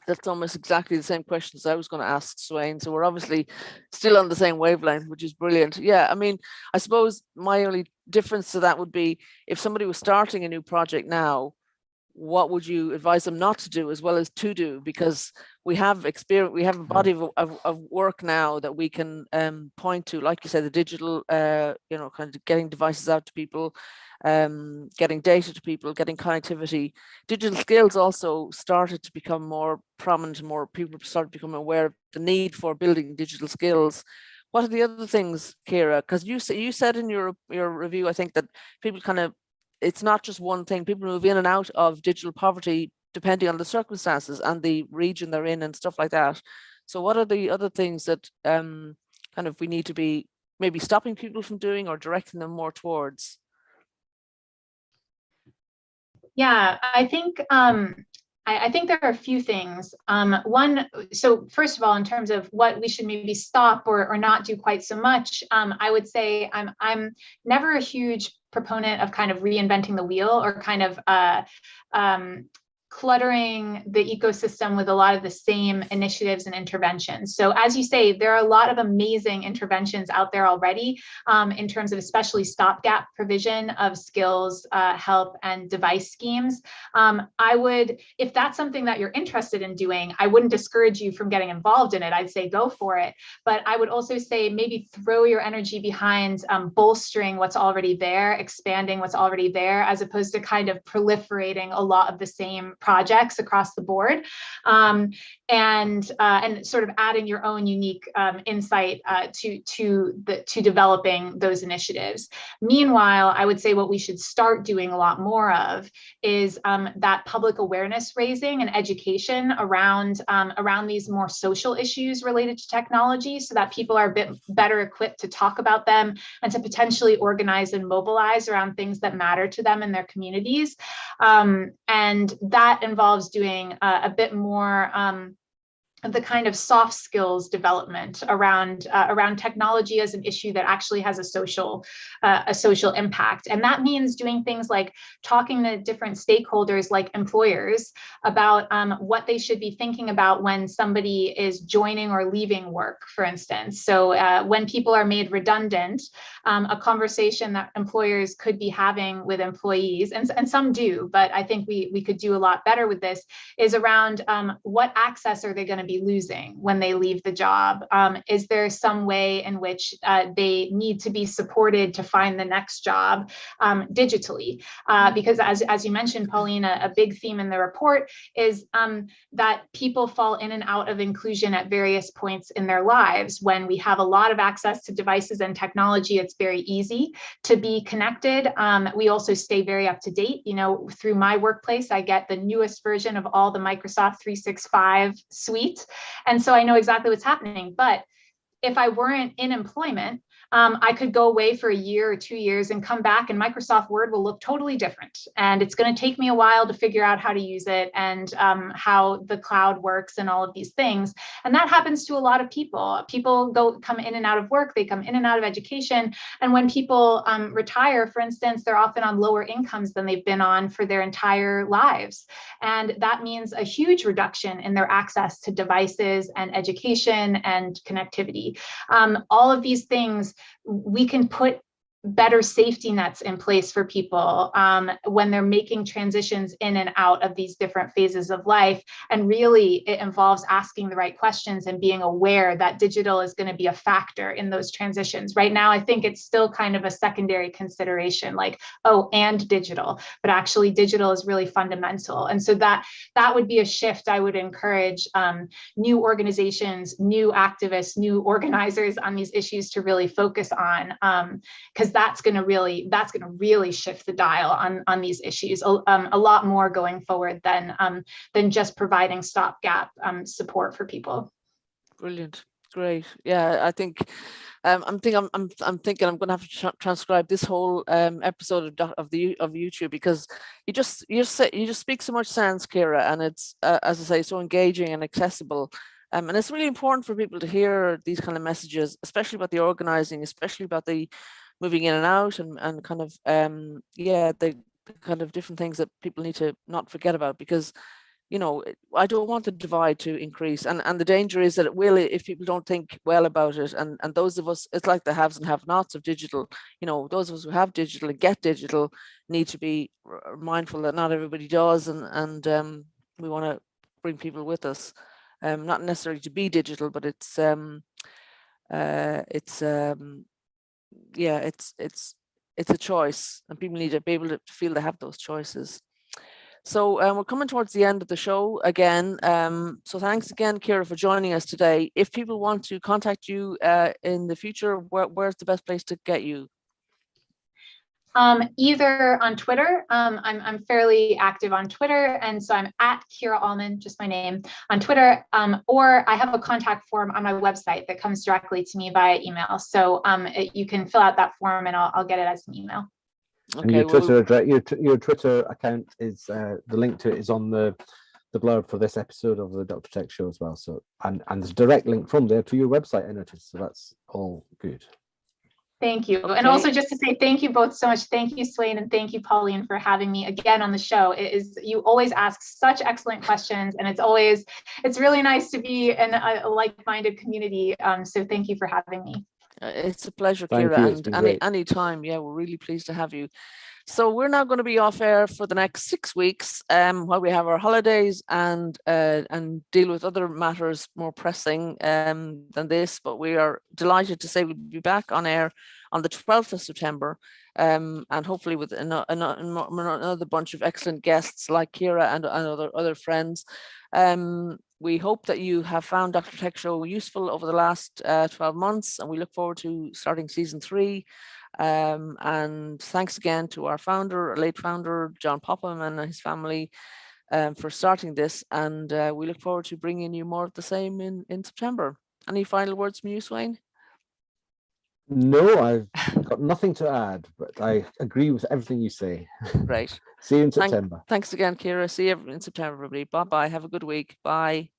That's almost exactly the same questions I was going to ask Sweyn. So we're obviously still on the same wavelength, which is brilliant. Yeah, I mean, I suppose my only difference to that would be if somebody was starting a new project now, what would you advise them not to do as well as to do? Because we have experience, we have a body of work now that we can point to, like you said, the digital, kind of getting devices out to people, getting data to people, getting connectivity. Digital skills also started to become more prominent, and more people started becoming aware of the need for building digital skills. What are the other things, Ciara? Because you said in your review, I think that people kind of, it's not just one thing. People move in and out of digital poverty depending on the circumstances and the region they're in and stuff like that. So what are the other things that kind of we need to be maybe stopping people from doing or directing them more towards? Yeah, I think I think there are a few things. One, so first of all, in terms of what we should maybe stop or not do quite so much, I would say I'm never a huge proponent of kind of reinventing the wheel or kind of cluttering the ecosystem with a lot of the same initiatives and interventions. So as you say, there are a lot of amazing interventions out there already in terms of especially stopgap provision of skills, help, and device schemes. I would, if that's something that you're interested in doing, I wouldn't discourage you from getting involved in it. I'd say go for it. But I would also say maybe throw your energy behind bolstering what's already there, expanding what's already there, as opposed to kind of proliferating a lot of the same projects across the board. and sort of adding your own unique insight to developing those initiatives. Meanwhile, I would say what we should start doing a lot more of is that public awareness raising and education around these more social issues related to technology, so that people are a bit better equipped to talk about them and to potentially organize and mobilize around things that matter to them in their communities. And that involves doing a bit more the kind of soft skills development around technology as an issue that actually has a social impact. And that means doing things like talking to different stakeholders like employers about what they should be thinking about when somebody is joining or leaving work, for instance. So when people are made redundant, a conversation that employers could be having with employees, and some do, but I think we could do a lot better with this, is around what access are they going to be losing when they leave the job? Is there some way in which they need to be supported to find the next job digitally? Because as you mentioned, Pauline, a big theme in the report is that people fall in and out of inclusion at various points in their lives. When we have a lot of access to devices and technology, it's very easy to be connected. We also stay very up to date. You know, through my workplace, I get the newest version of all the Microsoft 365 suite. And so I know exactly what's happening. But if I weren't in employment, I could go away for a year or 2 years and come back, and Microsoft Word will look totally different. And it's going to take me a while to figure out how to use it and how the cloud works and all of these things. And that happens to a lot of people. People come in and out of work, they come in and out of education. And when people retire, for instance, they're often on lower incomes than they've been on for their entire lives. And that means a huge reduction in their access to devices and education and connectivity. All of these things, we can put better safety nets in place for people when they're making transitions in and out of these different phases of life. And really, it involves asking the right questions and being aware that digital is going to be a factor in those transitions. Right now, I think it's still kind of a secondary consideration, like, oh, and digital, but actually digital is really fundamental. And so that would be a shift I would encourage new organizations, new activists, new organizers on these issues to really focus on, because that's going to really shift the dial on these issues a lot more going forward than just providing stopgap support for people. Brilliant, great. Yeah, I think I'm thinking I'm going to have to transcribe this whole episode of YouTube, because you just speak so much sense, Ciara, and it's as I say, so engaging and accessible. And it's really important for people to hear these kind of messages, especially about the organizing, especially about the moving in and out, and kind of the kind of different things that people need to not forget about, because you know, I don't want the divide to increase, and the danger is that it will if people don't think well about it. And those of us, it's like the haves and have-nots of digital. You know, those of us who have digital and get digital need to be mindful that not everybody does, and we want to bring people with us, not necessarily to be digital, but it's a choice, and people need to be able to feel they have those choices. So we're coming towards the end of the show again. So thanks again, Ciara, for joining us today. If people want to contact you in the future, where's the best place to get you? Either on Twitter. I'm fairly active on Twitter, and so I'm at Ciara Allman, just my name, on Twitter, or I have a contact form on my website that comes directly to me via email. So you can fill out that form and I'll get it as an email. Okay, and your Twitter address, your Twitter account is the link to it is on the blurb for this episode of the Dr. Tech Show as well. So and there's a direct link from there to your website, I noticed. So that's all good. Thank you. Okay. And also just to say thank you both so much. Thank you, Sweyn, and thank you, Pauline, for having me again on the show. You always ask such excellent questions, and it's really nice to be in a like-minded community. So thank you for having me. It's a pleasure, Ciara, and any time. Yeah, we're really pleased to have you. So we're now going to be off air for the next 6 weeks while we have our holidays and deal with other matters more pressing than this. But we are delighted to say we'll be back on air on the 12th of September, and hopefully with another bunch of excellent guests like Ciara and other friends. we hope that you have found Dr. Tech Show useful over the last 12 months, and we look forward to starting season 3. And thanks again to our founder, late founder, John Popham, and his family for starting this. And we look forward to bringing you more of the same in September. Any final words from you, Sweyn? No, I've got nothing to add, but I agree with everything you say. Great. See you in September. Thanks again, Ciara. See you in September, everybody. Bye-bye. Have a good week. Bye.